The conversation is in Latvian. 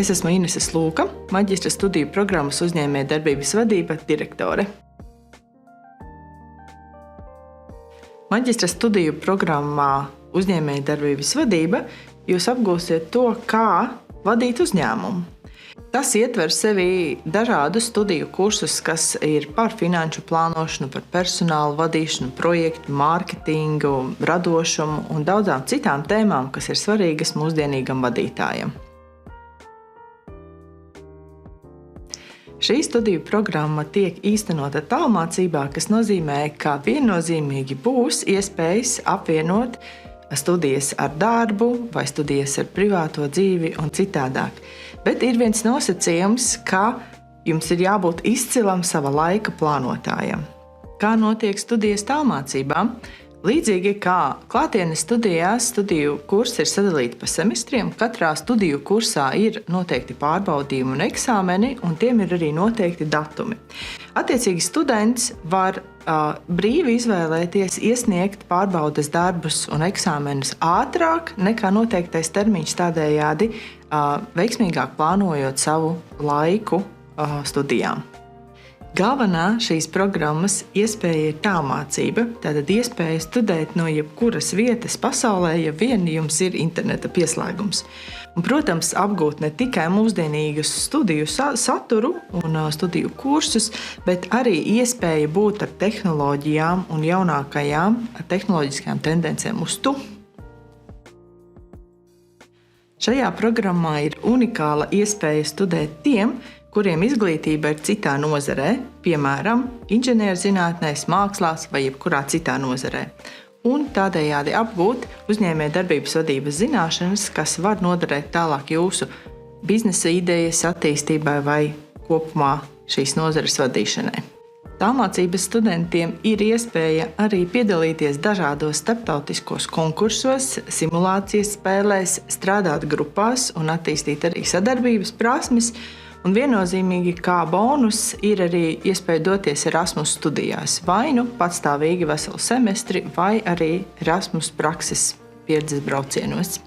Es esmu Inese Slūka, maģistra studiju programmas uzņēmējdarbības vadība direktore. Maģistra studiju programmā uzņēmējdarbības vadība jūs apgūsiet to, kā vadīt uzņēmumu. Tas ietver sevī dažādus studiju kursus, kas ir par finanšu plānošanu, par personālu vadīšanu, projektu, mārketingu, radošumu un daudzām citām tēmām, kas ir svarīgas mūsdienīgam vadītājam. Šī studiju programma tiek īstenota tālmācībā, kas nozīmē, ka viennozīmīgi būs iespējas apvienot studijas ar darbu vai studijas ar privāto dzīvi un citādāk. Bet ir viens nosacījums, ka jums ir jābūt izcilam sava laika plānotājam. Kā notiek studijas tālmācībā? Līdzīgi kā klātienes studijās, studiju kursi ir sadalīti pa semestriem, katrā studiju kursā ir noteikti pārbaudījumi un eksāmeni, un tiem ir arī noteikti datumi. Attiecīgi students var brīvi izvēlēties iesniegt pārbaudes darbus un eksāmenus ātrāk nekā noteiktais termiņš, tādējādi veiksmīgāk plānojot savu laiku studijām. Galvenā šīs programmas iespēja ir tālmācība, tātad iespēja studēt no jebkuras vietas pasaulē, ja vien jums ir interneta pieslēgums. Un, protams, apgūt ne tikai mūsdienīgas studiju saturu un studiju kursus, bet arī iespēja būt ar tehnoloģijām un jaunākajām tehnoloģiskajām tendencēm uz tu. Šajā programmā ir unikāla iespēja studēt tiem, kuriem izglītība ir citā nozarē, piemēram, inženierzinātnēs, mākslās vai jebkurā citā nozarē. Un tādējādi apgūt uzņēmējdarbības vadības zināšanas, kas var noderēt tālāk jūsu biznesa idejas attīstībai vai kopumā šīs nozares vadīšanai. Tālmācības studentiem ir iespēja arī piedalīties dažādos starptautiskos konkursos, simulācijas spēlēs, strādāt grupās un attīstīt arī sadarbības prasmes. Un viennozīmīgi kā bonus ir arī iespēja doties Erasmus studijās, vai nu patstāvīgi veselu semestri, vai arī Erasmus prakses pieredzes braucienos.